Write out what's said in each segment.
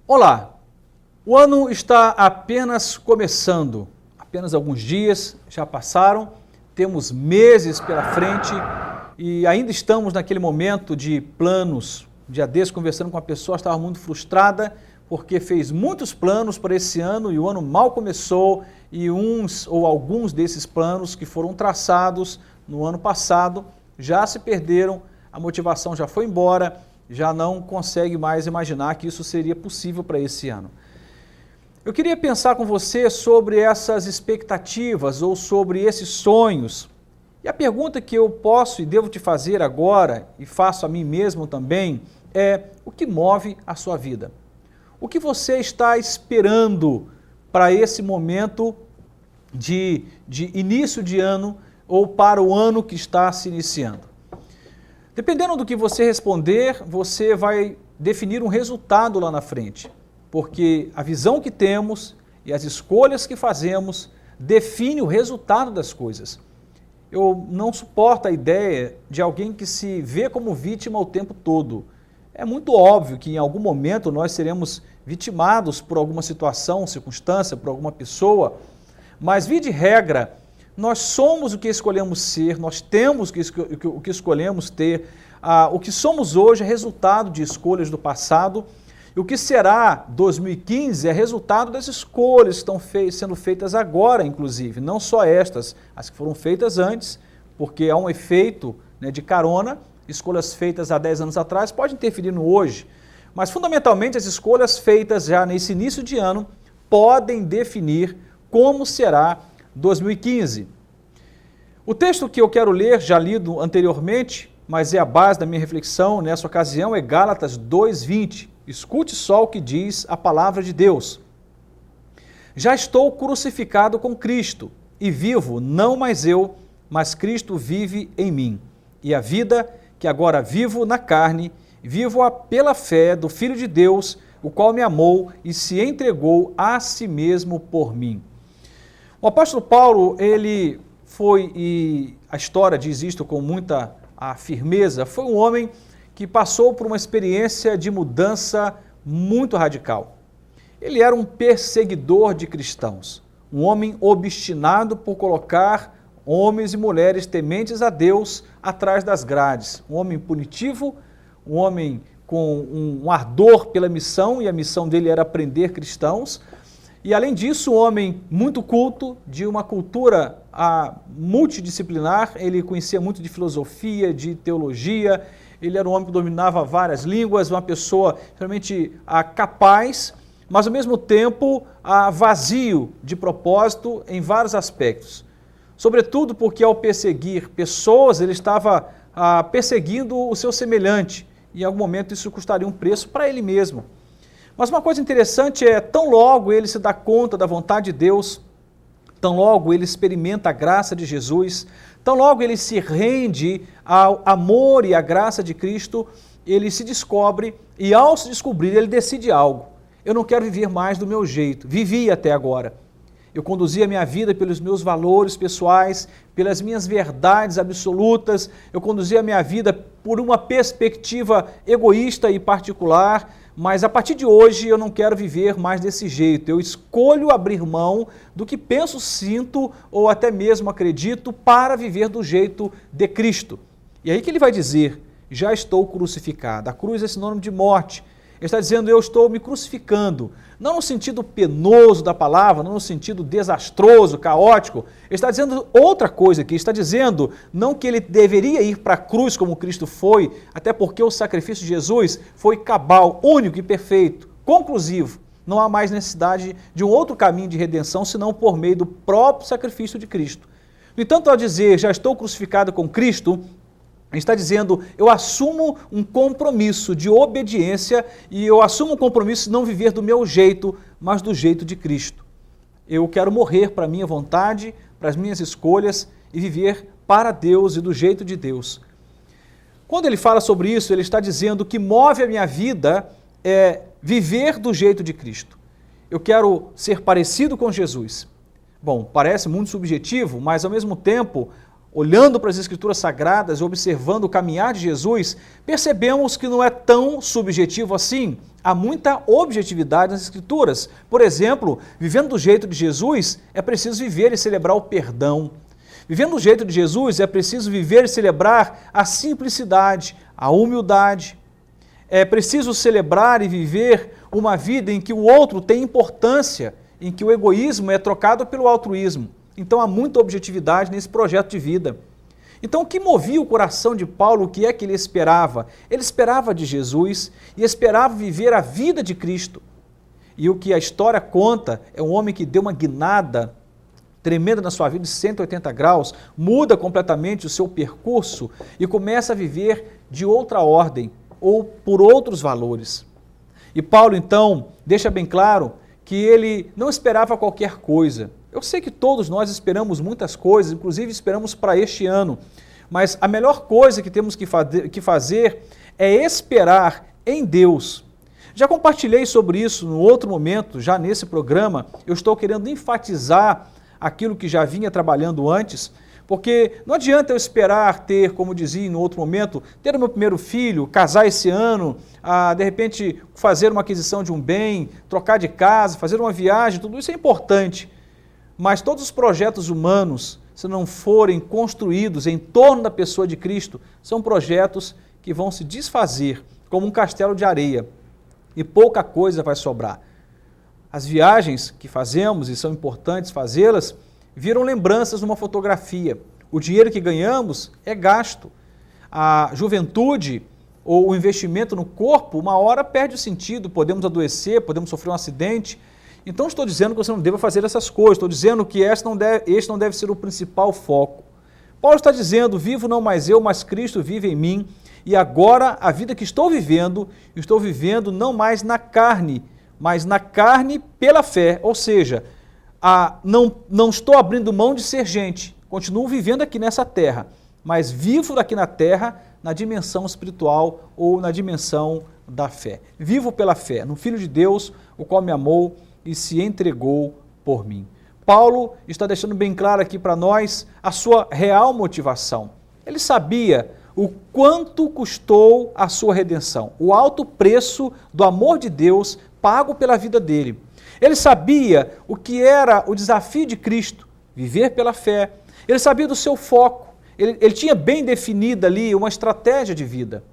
Olá, o ano está apenas começando, apenas alguns dias já passaram, temos meses pela frente e ainda estamos naquele momento de planos. Um dia desse, conversando com uma pessoa, estava muito frustrada porque fez muitos planos para esse ano e o ano mal começou e uns ou alguns desses planos que foram traçados no ano passado já se perderam, a motivação já foi embora, já não consegue mais imaginar que isso seria possível para esse ano. Eu queria pensar com você sobre essas expectativas ou sobre esses sonhos. E a pergunta que eu posso e devo te fazer agora, e faço a mim mesmo também, é: o que move a sua vida? O que você está esperando para esse momento de início de ano ou para o ano que está se iniciando? Dependendo do que você responder, você vai definir um resultado lá na frente, porque a visão que temos e as escolhas que fazemos definem o resultado das coisas. Eu não suporto a ideia de alguém que se vê como vítima o tempo todo. É muito óbvio que em algum momento nós seremos vitimados por alguma situação, circunstância, por alguma pessoa, mas via de regra, nós somos o que escolhemos ser, nós temos o que escolhemos ter. O que somos hoje é resultado de escolhas do passado, e o que será 2015 é resultado das escolhas que estão sendo feitas agora, inclusive, não só estas, as que foram feitas antes, porque há um efeito, né, de carona, escolhas feitas há 10 anos atrás podem interferir no hoje, mas fundamentalmente as escolhas feitas já nesse início de ano podem definir como será 2015. O texto que eu quero ler, já lido anteriormente, mas é a base da minha reflexão nessa ocasião, é Gálatas 2:20. Escute só o que diz a palavra de Deus. Já estou crucificado com Cristo, e vivo não mais eu, mas Cristo vive em mim. E a vida que agora vivo na carne, vivo-a pela fé do Filho de Deus, o qual me amou e se entregou a si mesmo por mim. O apóstolo Paulo, ele foi, e a história diz isto com muita firmeza, foi um homem que passou por uma experiência de mudança muito radical. Ele era um perseguidor de cristãos, um homem obstinado por colocar homens e mulheres tementes a Deus atrás das grades, um homem punitivo, um homem com um ardor pela missão, e a missão dele era prender cristãos. E além disso, um homem muito culto, de uma cultura multidisciplinar, ele conhecia muito de filosofia, de teologia, ele era um homem que dominava várias línguas, uma pessoa realmente capaz, mas ao mesmo tempo vazio de propósito em vários aspectos. Sobretudo porque ao perseguir pessoas, ele estava perseguindo o seu semelhante, e em algum momento isso custaria um preço para ele mesmo. Mas uma coisa interessante é, tão logo ele se dá conta da vontade de Deus, tão logo ele experimenta a graça de Jesus, tão logo ele se rende ao amor e à graça de Cristo, ele se descobre, e ao se descobrir ele decide algo: eu não quero viver mais do meu jeito, vivi até agora. Eu conduzi a minha vida pelos meus valores pessoais, pelas minhas verdades absolutas, eu conduzi a minha vida por uma perspectiva egoísta e particular, mas a partir de hoje eu não quero viver mais desse jeito. Eu escolho abrir mão do que penso, sinto ou até mesmo acredito para viver do jeito de Cristo. E aí que ele vai dizer: já estou crucificado. A cruz é sinônimo de morte. Ele está dizendo: eu estou me crucificando, não no sentido penoso da palavra, não no sentido desastroso, caótico. Ele está dizendo outra coisa aqui, está dizendo não que ele deveria ir para a cruz como Cristo foi, até porque o sacrifício de Jesus foi cabal, único e perfeito, conclusivo. Não há mais necessidade de um outro caminho de redenção, senão por meio do próprio sacrifício de Cristo. No entanto, ao dizer já estou crucificado com Cristo, ele está dizendo: eu assumo um compromisso de obediência e eu assumo um compromisso de não viver do meu jeito, mas do jeito de Cristo. Eu quero morrer para a minha vontade, para as minhas escolhas e viver para Deus e do jeito de Deus. Quando ele fala sobre isso, ele está dizendo que move a minha vida é viver do jeito de Cristo. Eu quero ser parecido com Jesus. Bom, parece muito subjetivo, mas ao mesmo tempo, olhando para as Escrituras Sagradas e observando o caminhar de Jesus, percebemos que não é tão subjetivo assim. Há muita objetividade nas Escrituras. Por exemplo, vivendo do jeito de Jesus, é preciso viver e celebrar o perdão. Vivendo do jeito de Jesus, é preciso viver e celebrar a simplicidade, a humildade. É preciso celebrar e viver uma vida em que o outro tem importância, em que o egoísmo é trocado pelo altruísmo. Então há muita objetividade nesse projeto de vida. Então o que movia o coração de Paulo, o que é que ele esperava? Ele esperava de Jesus e esperava viver a vida de Cristo. E o que a história conta é um homem que deu uma guinada tremenda na sua vida de 180 graus, muda completamente o seu percurso e começa a viver de outra ordem ou por outros valores. E Paulo então deixa bem claro que ele não esperava qualquer coisa. Eu sei que todos nós esperamos muitas coisas, inclusive esperamos para este ano, mas a melhor coisa que temos que fazer é esperar em Deus. Já compartilhei sobre isso no outro momento, já nesse programa, eu estou querendo enfatizar aquilo que já vinha trabalhando antes, porque não adianta eu esperar ter, como dizia no outro momento, ter o meu primeiro filho, casar esse ano, de repente fazer uma aquisição de um bem, trocar de casa, fazer uma viagem, tudo isso é importante. Mas todos os projetos humanos, se não forem construídos em torno da pessoa de Cristo, são projetos que vão se desfazer como um castelo de areia e pouca coisa vai sobrar. As viagens que fazemos, e são importantes fazê-las, viram lembranças numa fotografia. O dinheiro que ganhamos é gasto. A juventude ou o investimento no corpo, uma hora perde o sentido, podemos adoecer, podemos sofrer um acidente. Então estou dizendo que você não deva fazer essas coisas, estou dizendo que este não deve ser o principal foco. Paulo está dizendo, vivo não mais eu, mas Cristo vive em mim, e agora a vida que estou vivendo não mais na carne, mas na carne pela fé, ou seja, não estou abrindo mão de ser gente, continuo vivendo aqui nessa terra, mas vivo aqui na terra na dimensão espiritual ou na dimensão da fé. Vivo pela fé, no Filho de Deus, o qual me amou e se entregou por mim. Paulo está deixando bem claro aqui para nós a sua real motivação. Ele sabia o quanto custou a sua redenção, o alto preço do amor de Deus pago pela vida dele. Ele sabia o que era o desafio de Cristo, viver pela fé. Ele sabia do seu foco. Ele tinha bem definida ali uma estratégia de vida.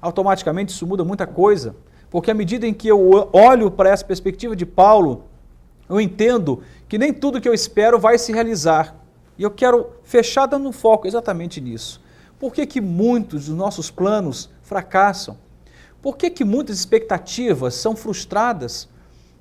Automaticamente isso muda muita coisa, porque à medida em que eu olho para essa perspectiva de Paulo, eu entendo que nem tudo que eu espero vai se realizar. E eu quero fechar dando um foco exatamente nisso. Por que muitos dos nossos planos fracassam? Por que muitas expectativas são frustradas?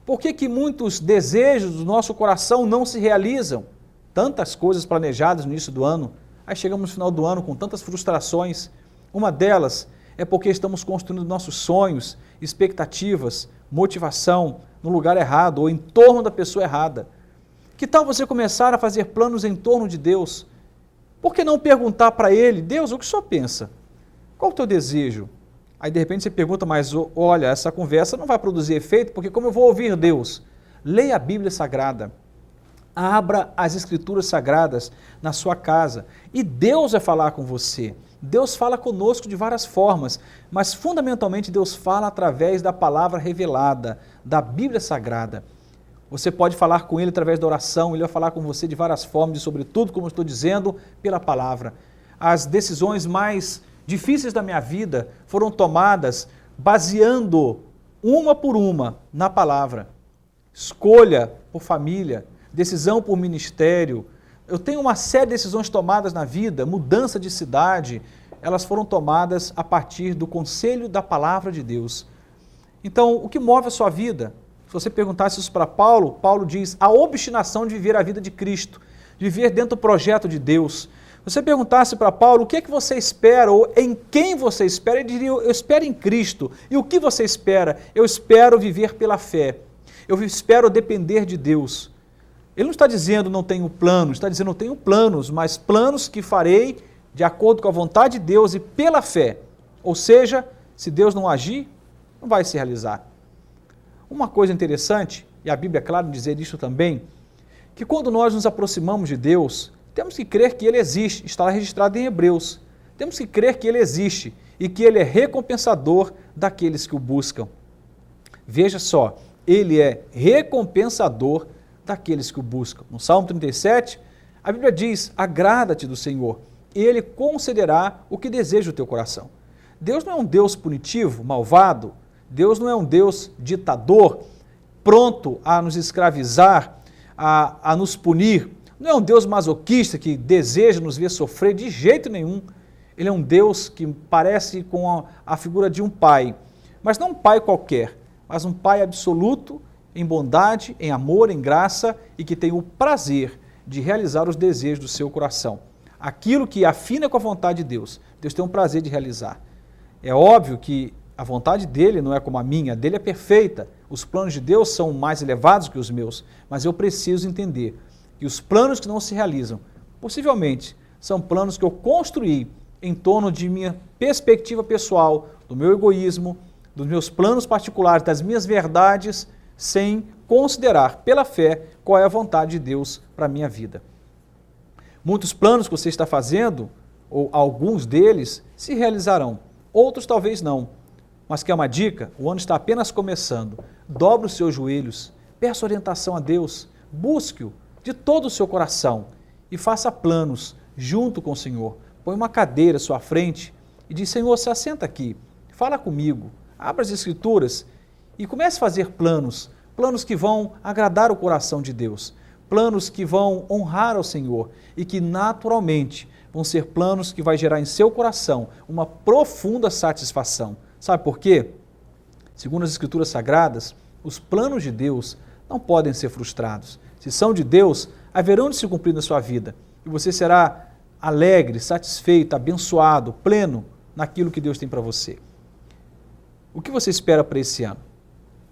Por que muitos desejos do nosso coração não se realizam? Tantas coisas planejadas no início do ano, aí chegamos no final do ano com tantas frustrações. Uma delas é porque estamos construindo nossos sonhos, expectativas, motivação no lugar errado ou em torno da pessoa errada. Que tal você começar a fazer planos em torno de Deus? Por que não perguntar para Ele, Deus, o que o Senhor pensa? Qual o teu desejo? Aí de repente você pergunta, mas olha, essa conversa não vai produzir efeito, porque como eu vou ouvir Deus? Leia a Bíblia Sagrada, abra as Escrituras Sagradas na sua casa e Deus vai falar com você. Deus fala conosco de várias formas, mas fundamentalmente Deus fala através da palavra revelada, da Bíblia Sagrada. Você pode falar com Ele através da oração, Ele vai falar com você de várias formas e sobretudo, como eu estou dizendo, pela palavra. As decisões mais difíceis da minha vida foram tomadas baseando uma por uma na palavra. Escolha por família, decisão por ministério. Eu tenho uma série de decisões tomadas na vida, mudança de cidade, elas foram tomadas a partir do conselho da palavra de Deus. Então, o que move a sua vida? Se você perguntasse isso para Paulo, Paulo diz a obstinação de viver a vida de Cristo, de viver dentro do projeto de Deus. Se você perguntasse para Paulo o que é que você espera ou em quem você espera, ele diria, eu espero em Cristo. E o que você espera? Eu espero viver pela fé. Eu espero depender de Deus. Ele não está dizendo não tenho planos, está dizendo não tenho planos, mas planos que farei de acordo com a vontade de Deus e pela fé. Ou seja, se Deus não agir, não vai se realizar. Uma coisa interessante, e a Bíblia é clara em dizer isso também, que quando nós nos aproximamos de Deus, Temos que crer que Ele existe, está registrado em Hebreus. Temos que crer que Ele existe e que Ele é recompensador daqueles que o buscam. Veja só, Ele é recompensador daqueles que o buscam. No Salmo 37, a Bíblia diz, agrada-te do Senhor, Ele concederá o que deseja o teu coração. Deus não é um Deus punitivo, malvado, Deus não é um Deus ditador, pronto a nos escravizar, a nos punir, não é um Deus masoquista que deseja nos ver sofrer de jeito nenhum. Ele é um Deus que parece com a figura de um pai, mas não um pai qualquer, mas um pai absoluto, em bondade, em amor, em graça e que tem o prazer de realizar os desejos do seu coração. Aquilo que afina com a vontade de Deus, Deus tem um prazer de realizar. É óbvio que a vontade dele não é como a minha, a dele é perfeita. Os planos de Deus são mais elevados que os meus, mas eu preciso entender que os planos que não se realizam, possivelmente, são planos que eu construí em torno de minha perspectiva pessoal, do meu egoísmo, dos meus planos particulares, das minhas verdades, sem considerar pela fé qual é a vontade de Deus para a minha vida. Muitos planos que você está fazendo, ou alguns deles, se realizarão, outros talvez não. Mas quer uma dica? O ano está apenas começando. Dobre os seus joelhos, peça orientação a Deus, busque-o de todo o seu coração e faça planos junto com o Senhor. Põe uma cadeira à sua frente e diz, Senhor, se assenta aqui, fala comigo, abra as Escrituras e comece a fazer planos, planos que vão agradar o coração de Deus, planos que vão honrar ao Senhor e que naturalmente vão ser planos que vai gerar em seu coração uma profunda satisfação. Sabe por quê? Segundo as Escrituras Sagradas, os planos de Deus não podem ser frustrados. Se são de Deus, haverão de se cumprir na sua vida e você será alegre, satisfeito, abençoado, pleno naquilo que Deus tem para você. O que você espera para esse ano?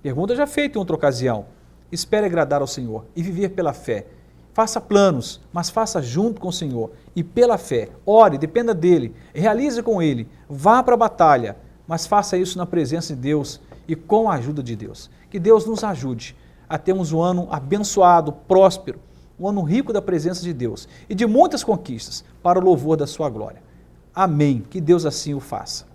Pergunta já feita em outra ocasião. Espere agradar ao Senhor e viver pela fé. Faça planos, mas faça junto com o Senhor e pela fé. Ore, dependa dEle, realize com Ele, vá para a batalha, mas faça isso na presença de Deus e com a ajuda de Deus. Que Deus nos ajude a termos um ano abençoado, próspero, um ano rico da presença de Deus e de muitas conquistas para o louvor da sua glória. Amém. Que Deus assim o faça.